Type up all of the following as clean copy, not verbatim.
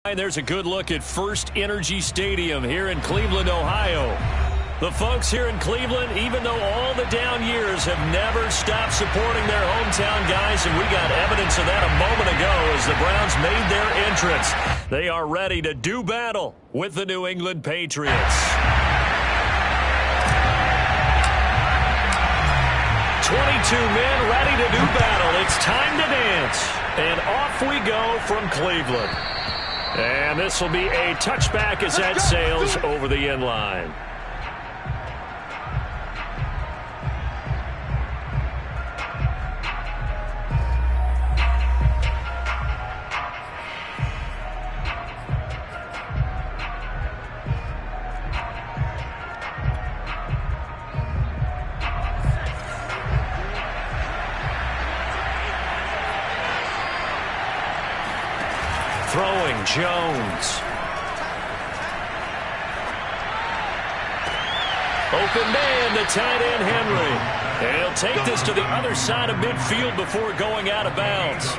There's a good look at First Energy Stadium here in Cleveland, Ohio. The folks here in Cleveland, even though all the down years, have never stopped supporting their hometown guys, and we got evidence of that a moment ago as the Browns made their entrance. They are ready to do battle with the New England Patriots. 22 men ready to do battle. It's time to dance. And off we go from Cleveland. And this will be a touchback as that sails over the end line. Throwing Jones. Open man to tight end Henry. And he'll take this to the other side of midfield before going out of bounds.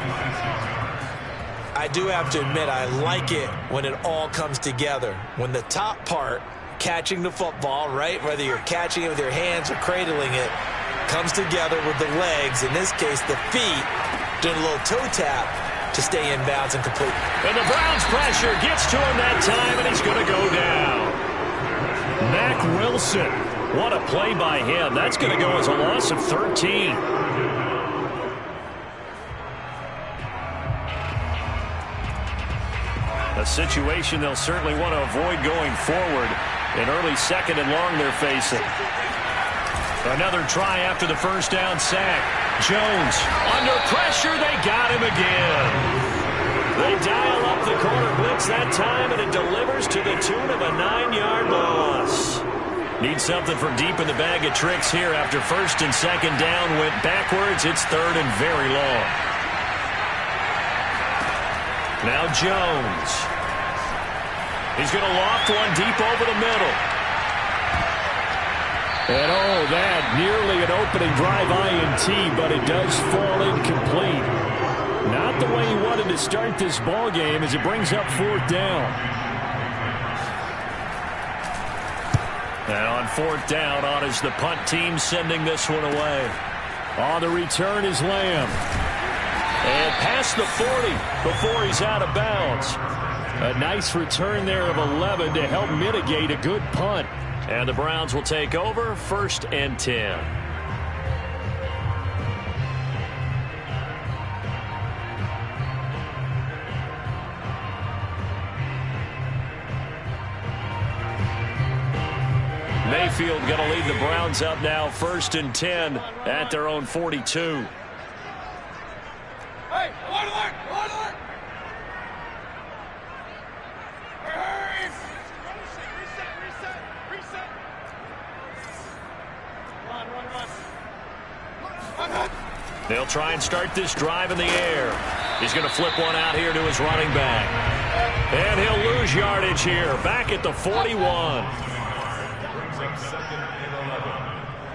I do have to admit, I like it when it all comes together. When the top part, catching the football, right, whether you're catching it with your hands or cradling it, comes together with the legs, in this case the feet, doing a little toe tap to stay in bounds and complete. And the Browns pressure gets to him that time, and he's going to go down. Mack Wilson. What a play by him. That's going to go as a loss of 13. A situation they'll certainly want to avoid going forward. An early second and long they're facing. Another try after the first down sack. Jones under pressure. They got him again. They dial up the corner blitz that time, and it delivers to the tune of a 9-yard loss. Need something from deep in the bag of tricks here after first and second down went backwards. It's third and very long. Now Jones. He's going to loft one deep over the middle. And oh, that nearly an opening drive INT, but it does fall incomplete. Not the way he wanted to start this ball game as it brings up fourth down. And on fourth down, on is the punt team sending this one away. On the return is Lamb. And past the 40 before he's out of bounds. A nice return there of 11 to help mitigate a good punt. And the Browns will take over, 1st and 10. Mayfield going to lead the Browns up now, 1st and 10 at their own 42. Hey, alert! They'll try and start this drive in the air. He's going to flip one out here to his running back. And he'll lose yardage here, back at the 41. Brings up 2nd and 11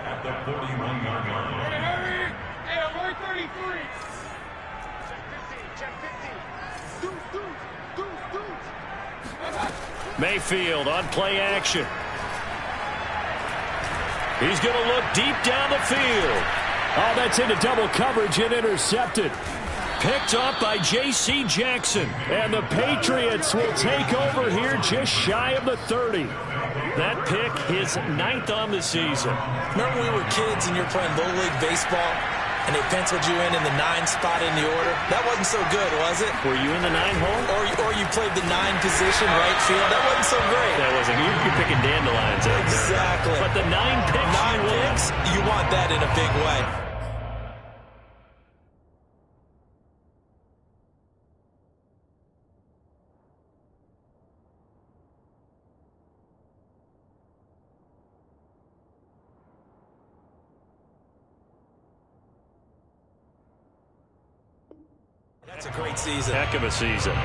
at the 41-yard line. Hey, alert 33. Check 15. Mayfield on play action. He's going to look deep down the field. Oh, that's into double coverage and intercepted. Picked up by J.C. Jackson. And the Patriots will take over here just shy of the 30. That pick, his 9th on the season. Remember when we were kids and you're playing Little League Baseball and they penciled you in the 9 spot in the order? That wasn't so good, was it? Were you in the 9 hole? Or you played the 9 position, right field? That wasn't so great. That wasn't. You're picking dandelions out there. Exactly. But the 9 picks, 9 picks, you want that in a big way. That's a great season. Heck of a season.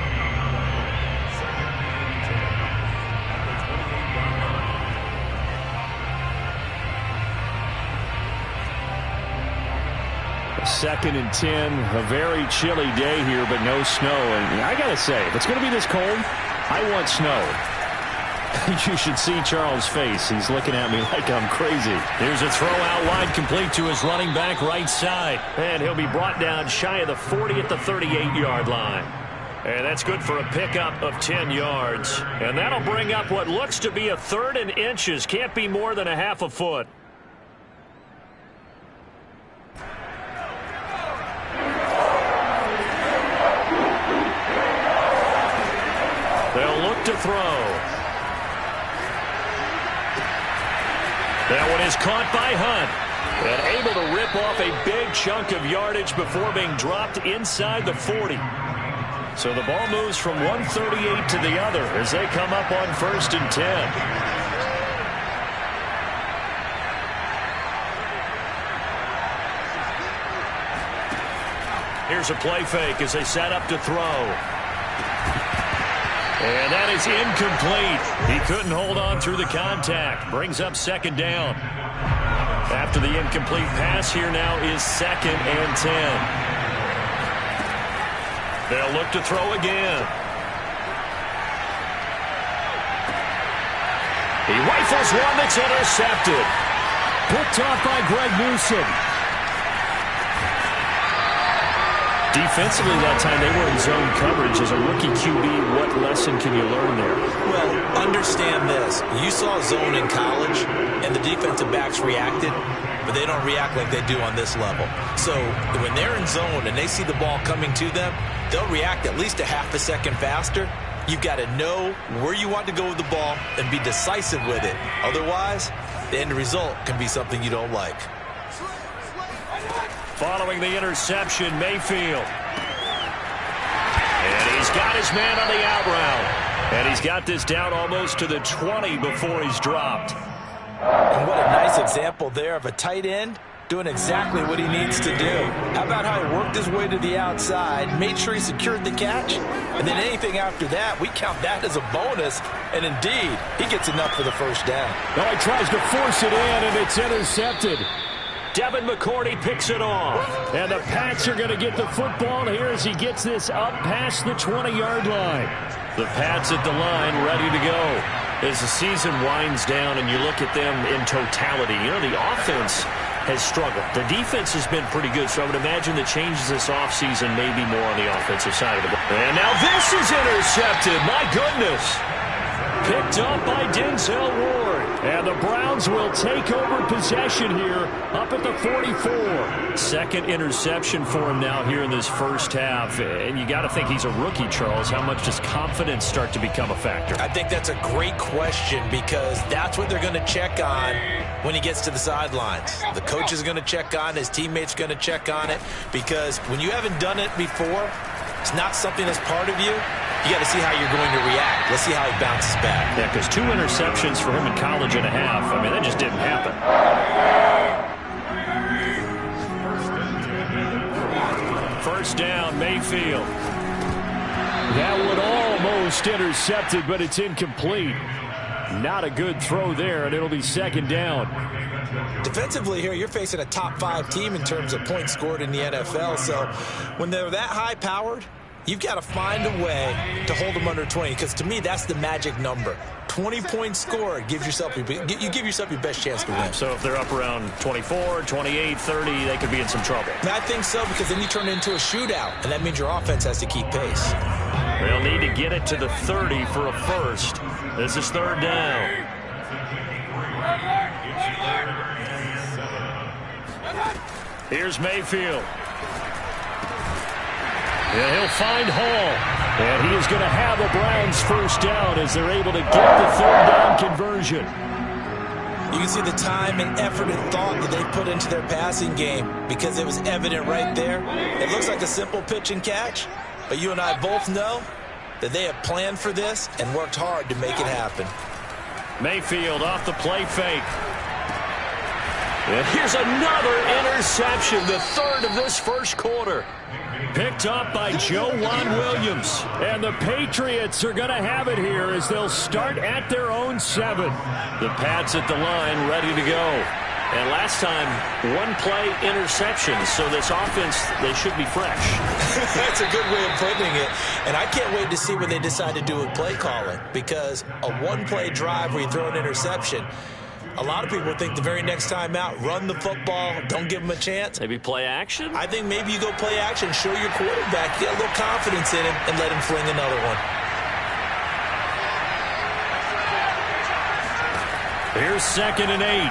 2nd and 10. A very chilly day here, but no snow. And I got to say, if it's going to be this cold, I want snow. You should see Charles' face. He's looking at me like I'm crazy. Here's a throw out wide, complete to his running back right side. And he'll be brought down shy of the 40 at the 38-yard line. And that's good for a pickup of 10 yards. And that'll bring up what looks to be a 3rd and inches. Can't be more than a half a foot. They'll look to throw. That one is caught by Hunt. And able to rip off a big chunk of yardage before being dropped inside the 40. So the ball moves from 138 to the other as they come up on 1st and 10. Here's a play fake as they set up to throw. And that is incomplete. He couldn't hold on through the contact. Brings up 2nd down. After the incomplete pass, here now is 2nd and 10. They'll look to throw again. He rifles one that's intercepted. Picked off by Greg Newsom. Defensively that time, they were in zone coverage. As a rookie QB, what lesson can you learn there? Well, understand this. You saw zone in college, and the defensive backs reacted, but they don't react like they do on this level. So when they're in zone and they see the ball coming to them, they'll react at least a half a second faster. You've got to know where you want to go with the ball and be decisive with it. Otherwise, the end result can be something you don't like. Following the interception, Mayfield. And he's got his man on the out route. And he's got this down almost to the 20 before he's dropped. And what a nice example there of a tight end doing exactly what he needs to do. How about how he worked his way to the outside, made sure he secured the catch, and then anything after that, we count that as a bonus. And indeed, he gets enough for the 1st down. Well, he tries to force it in, and it's intercepted. Devin McCourty picks it off. And the Pats are going to get the football here as he gets this up past the 20-yard line. The Pats at the line ready to go. As the season winds down and you look at them in totality, you know, the offense has struggled. The defense has been pretty good, so I would imagine the changes this offseason may be more on the offensive side of the ball. And now this is intercepted. My goodness. Picked up by Denzel Ward. And the Browns will take over possession here up at the 44. 2nd interception for him now here in this 1st half. And you got to think he's a rookie, Charles. How much does confidence start to become a factor? I think that's a great question because that's what they're going to check on when he gets to the sidelines. The coach is going to check on, his teammates are going to check on it, because when you haven't done it before, it's not something that's part of you. You got to see how you're going to react. Let's see how he bounces back. Yeah, because 2 interceptions for him in college and a half. I mean, that just didn't happen. 1st down, Mayfield. That one almost intercepted, but it's incomplete. Not a good throw there, and it'll be 2nd down. Defensively here, you're facing a top 5 team in terms of points scored in the NFL. So when they're that high-powered, you've got to find a way to hold them under 20, because to me, that's the magic number. 20 points scored, you give yourself your best chance to win. So if they're up around 24, 28, 30, they could be in some trouble. I think so, because then you turn it into a shootout, and that means your offense has to keep pace. They'll need to get it to the 30 for a 1st. This is 3rd down. Here's Mayfield. And he'll find Hall. And he is going to have a Browns 1st down as they're able to get the 3rd down conversion. You can see the time and effort and thought that they put into their passing game, because it was evident right there. It looks like a simple pitch and catch, but you and I both know that they have planned for this and worked hard to make it happen. Mayfield off the play fake. And here's another interception, the 3rd of this 1st quarter. Picked up by Joejuan Williams. And the Patriots are going to have it here as they'll start at their own 7. The Pats at the line ready to go. And last time, one-play interception. So this offense, they should be fresh. That's a good way of putting it. And I can't wait to see what they decide to do with play calling, because a one-play drive where you throw an interception, a lot of people think the very next time out, run the football, don't give them a chance. Maybe play action? I think maybe you go play action, show your quarterback, get a little confidence in him, and let him fling another one. Here's 2nd and 8.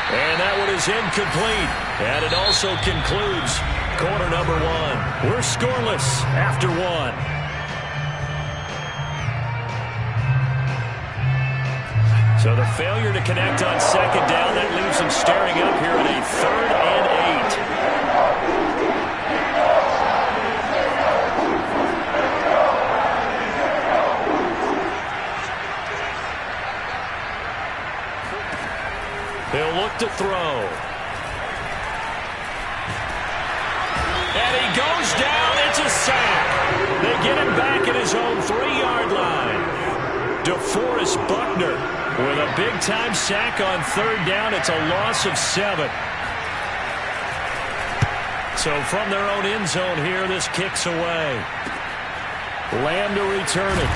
And that one is incomplete. And it also concludes quarter number 1. We're scoreless after 1. So the failure to connect on 2nd down, that leaves them staring up here at a 3rd and 8. He'll look to throw. And he goes down. It's a sack. They get him back at his own 3-yard line. DeForest Buckner with a big-time sack on 3rd down. It's a loss of 7. So from their own end zone here, this kicks away. Lamb to return it.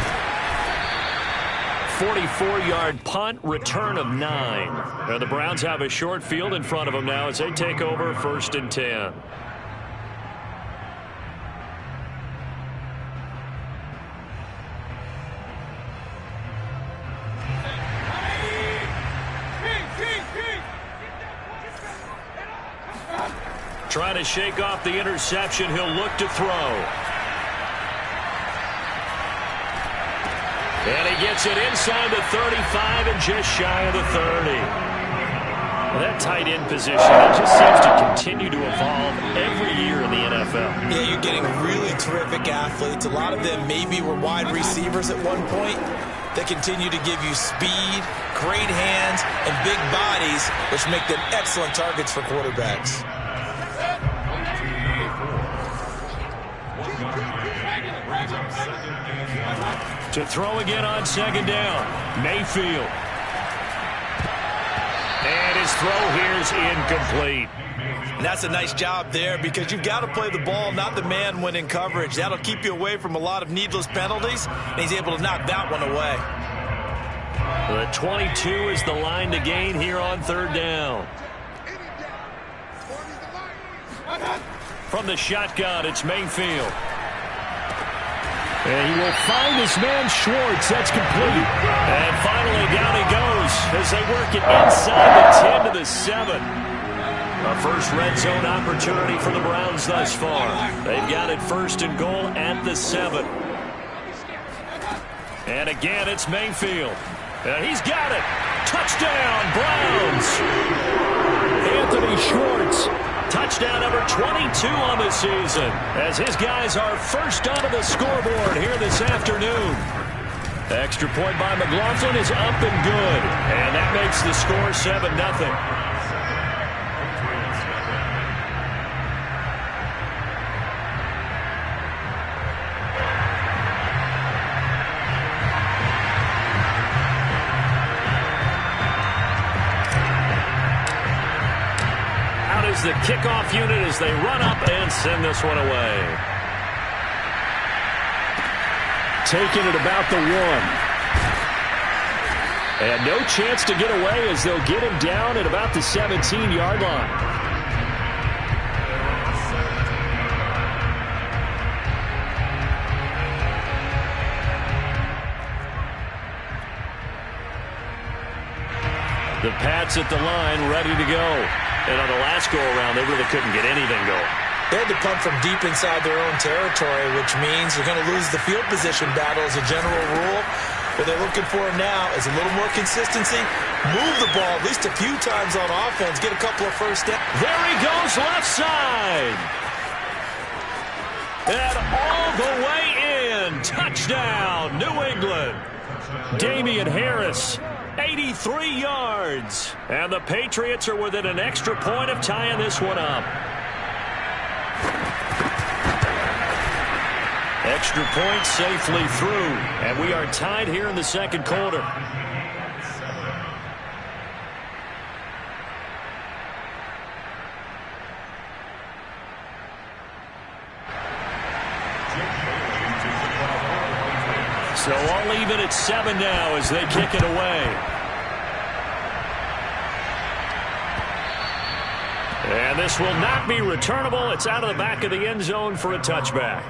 44-yard punt, return of 9. And the Browns have a short field in front of them now as they take over 1st and 10. Trying to shake off the interception. He'll look to throw. And he gets it inside the 35 and just shy of the 30. Well, that tight end position, it just seems to continue to evolve every year in the NFL. Yeah, you're getting really terrific athletes. A lot of them maybe were wide receivers at one point. They continue to give you speed, great hands, and big bodies, which make them excellent targets for quarterbacks. To throw again on 2nd down. Mayfield. And his throw here is incomplete. And that's a nice job there, because you've got to play the ball, not the man when in coverage. That'll keep you away from a lot of needless penalties, and he's able to knock that one away. The 22 is the line to gain here on 3rd down. From the shotgun, it's Mayfield. And he will find his man Schwartz. That's complete. And finally down he goes as they work it inside the 10 to the 7. A first red zone opportunity for the Browns thus far. They've got it 1st and goal at the 7. And again, it's Mayfield. And he's got it. Touchdown, Browns. Anthony Schwartz. Touchdown number 22 on the season, as his guys are first onto the scoreboard here this afternoon. Extra point by McLaughlin is up and good, and that makes the score 7-0. The kickoff unit as they run up and send this one away. Taking it about the 1. And no chance to get away as they'll get him down at about the 17-yard line. The Pats at the line, ready to go. And on the last go-around, they really couldn't get anything going. They had to punt from deep inside their own territory, which means they're going to lose the field position battle as a general rule. What they're looking for now is a little more consistency. Move the ball at least a few times on offense. Get a couple of first downs. There he goes, left side. And all the way in. Touchdown, New England. Damian Harris. 83 yards. And the Patriots are within an extra point of tying this one up. extra point safely through. And we are tied here in the second quarter. So all even at 7 now as they kick it away. And this will not be returnable. It's out of the back of the end zone for a touchback.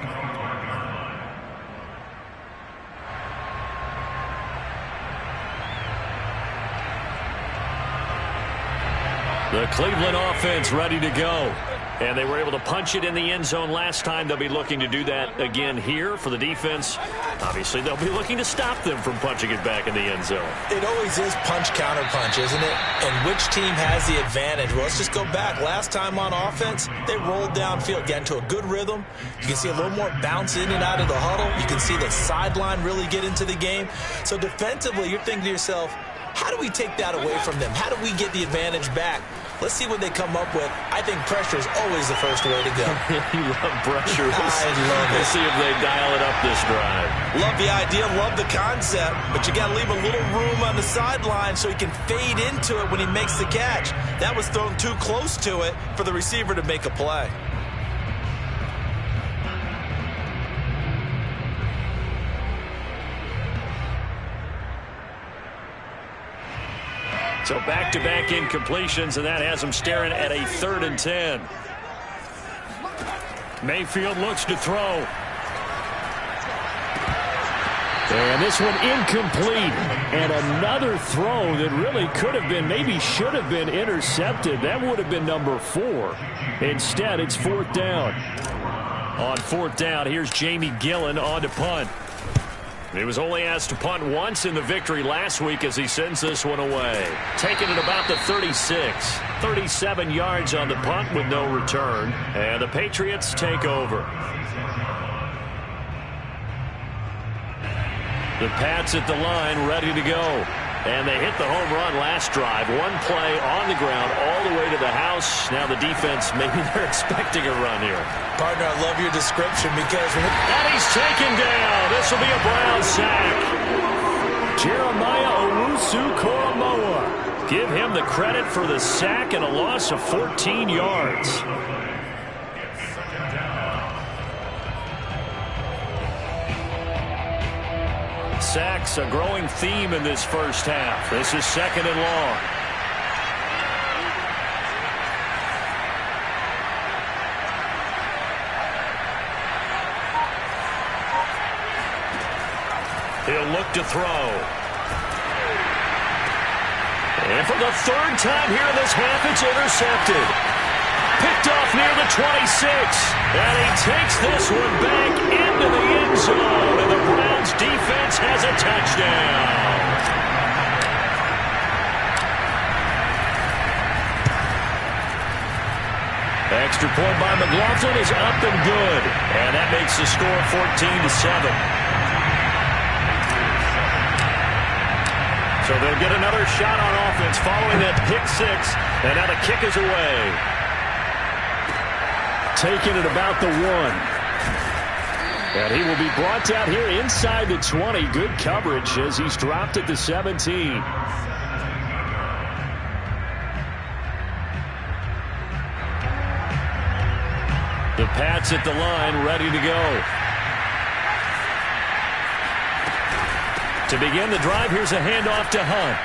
The Cleveland offense ready to go. And they were able to punch it in the end zone last time. They'll be looking to do that again here for the defense. Obviously, they'll be looking to stop them from punching it back in the end zone. It always is punch-counter-punch, isn't it? And which team has the advantage? Well, let's just go back. Last time on offense, they rolled downfield, got into a good rhythm. You can see a little more bounce in and out of the huddle. You can see the sideline really get into the game. So defensively, you're thinking to yourself, how do we take that away from them? How do we get the advantage back? Let's see what they come up with. I think pressure is always the first way to go. You love pressure. I love it. Let's see if they dial it up this drive. Love the idea, love the concept, but you got to leave a little room on the sideline so he can fade into it when he makes the catch. That was thrown too close to it for the receiver to make a play. So back-to-back incompletions, and that has them staring at a 3rd and 10. Mayfield looks to throw. And this one incomplete. And another throw that really could have been, maybe should have been intercepted. That would have been number 4. Instead, it's 4th down. On 4th down, here's Jamie Gillen on to punt. He was only asked to punt once in the victory last week as he sends this one away. Taking it about the 36. 37 yards on the punt with no return. And the Patriots take over. The Pats at the line ready to go. And they hit the home run last drive. One play on the ground all the way to the house. Now the defense, maybe they're expecting a run here. Partner, I love your description because... And he's taken down. This will be a Brown sack. Jeremiah Owusu-Koramoah. Give him the credit for the sack and a loss of 14 yards. Sacks, a growing theme in this first half. This is 2nd and long. He'll look to throw. And for the 3rd time here in this half, it's intercepted. Picked off near the 26. And he takes this one back into the end zone. And the Browns defense has a touchdown. Extra point by McLaughlin is up and good. And that makes the score 14-7. So they'll get another shot on offense following that pick 6. And now the kick is away. Taking it about the 1. And he will be brought down here inside the 20. Good coverage as he's dropped at the 17. The Pats at the line ready to go. To begin the drive, here's a handoff to Hunt.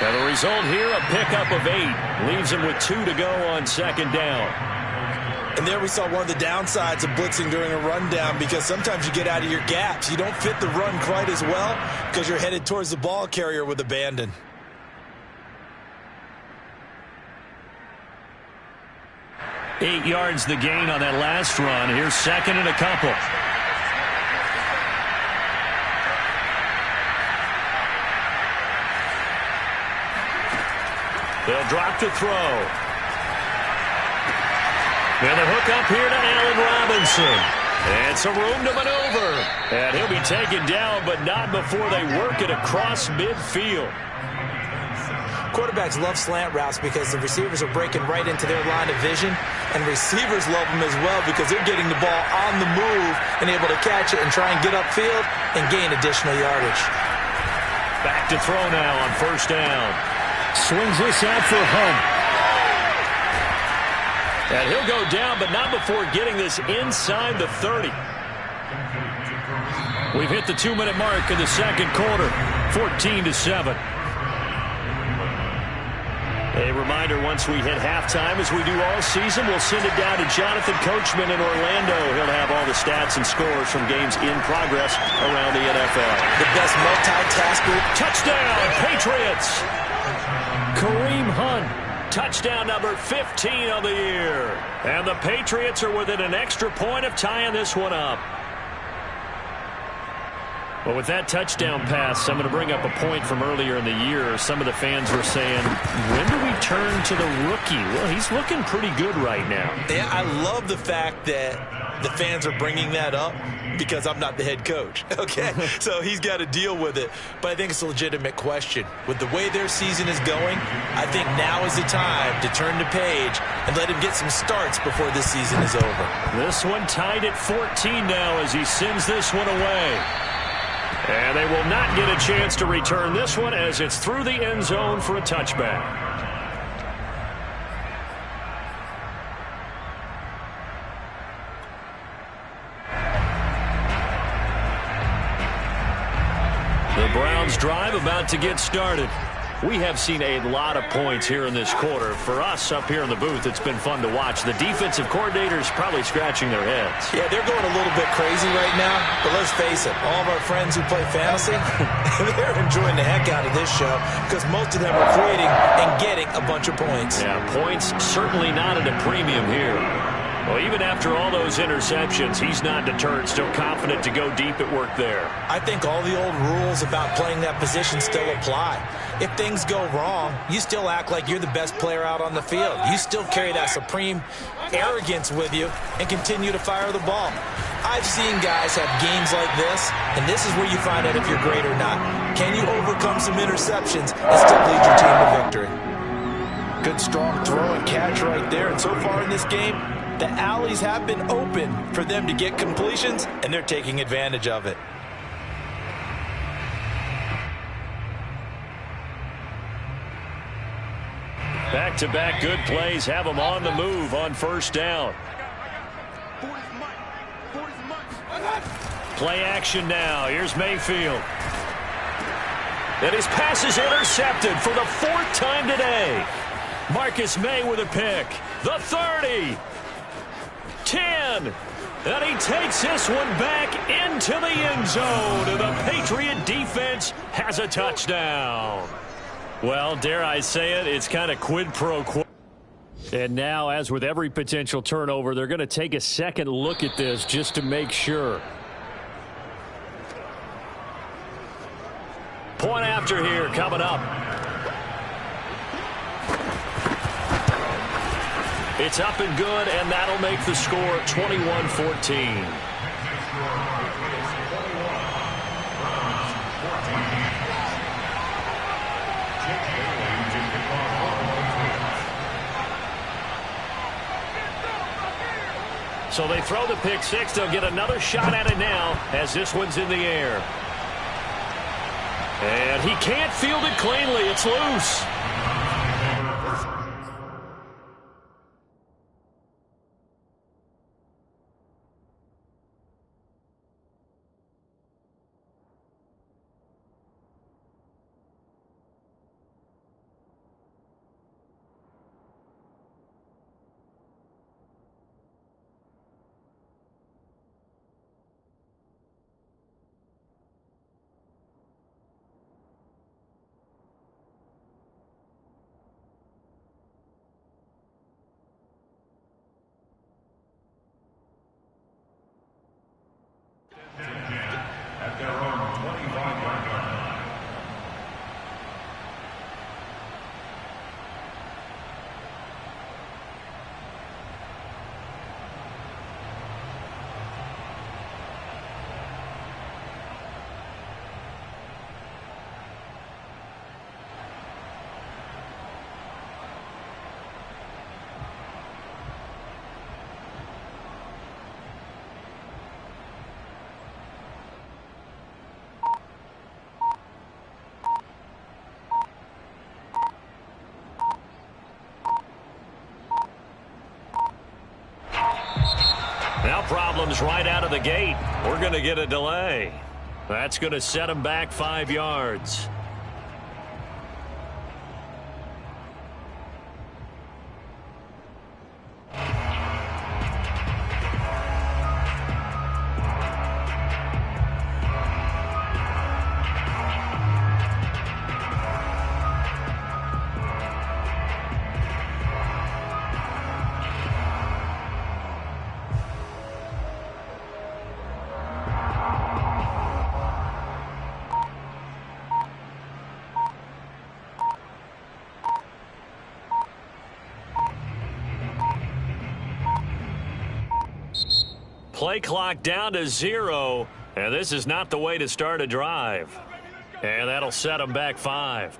And the result here, a pickup of 8. Leaves him with 2 to go on 2nd down. And there we saw one of the downsides of blitzing during a rundown because sometimes you get out of your gaps. You don't fit the run quite as well because you're headed towards the ball carrier with abandon. Eight yards the gain on that last run. Here's 2nd and a couple. They'll drop to throw. And the hook up here to Allen Robinson. And some room to maneuver. And he'll be taken down, but not before they work it across midfield. Quarterbacks love slant routes because the receivers are breaking right into their line of vision, and receivers love them as well because they're getting the ball on the move and able to catch it and try and get upfield and gain additional yardage. Back to throw now on first down. Swings this out for Hunt. And he'll go down, but not before getting this inside the 30. We've hit the 2-minute mark in the second quarter, 14-7. A reminder, once we hit halftime, as we do all season, we'll send it down to Jonathan Coachman in Orlando. He'll have all the stats and scores from games in progress around the NFL. The best multitasker. Touchdown, Patriots! Kareem Hunt, touchdown number 15 of the year. And the Patriots are within an extra point of tying this one up. Well, with that touchdown pass, I'm going to bring up a point from earlier in the year. Some of the fans were saying, when do we turn to the rookie? Well, he's looking pretty good right now. Yeah, I love the fact that the fans are bringing that up because I'm not the head coach, okay? So he's got to deal with it. But I think it's a legitimate question. With the way their season is going, I think now is the time to turn the page and let him get some starts before this season is over. This one tied at 14 now as he sends this one away. And they will not get a chance to return this one as it's through the end zone for a touchback. The Browns drive about to get started. We have seen a lot of points here in this quarter. For us up here in the booth, it's been fun to watch. The defensive coordinators probably scratching their heads. Yeah, they're going a little bit crazy right now, but let's face it, all of our friends who play fantasy, they're enjoying the heck out of this show because most of them are creating and getting a bunch of points. Yeah, points certainly not at a premium here. Well, even after all those interceptions, he's not deterred, still confident to go deep at work there. I think all the old rules about playing that position still apply. If things go wrong, you still act like you're the best player out on the field. You still carry that supreme arrogance with you and continue to fire the ball. I've seen guys have games like this, and this is where you find out if you're great or not. Can you overcome some interceptions and still lead your team to victory? Good, strong throw and catch right there. And so far in this game, the alleys have been open for them to get completions, and they're taking advantage of it. Back-to-back good plays have them on the move on first down. Play action now. Here's Mayfield. And his pass is intercepted for the 4th time today. Marcus May with a pick. The 30. 10. And he takes this one back into the end zone. And the Patriot defense has a touchdown. Well, dare I say it, it's kind of quid pro quo. And now, as with every potential turnover, they're going to take a second look at this just to make sure. Point after here coming up. It's up and good, and that'll make the score 21-14. So they throw the pick six. They'll get another shot at it now as this one's in the air. And he can't field it cleanly. It's loose. Now problems right out of the gate. We're going to get a delay. That's going to set them back 5 yards. Play clock down to 0, and this is not the way to start a drive. And that'll set them back 5.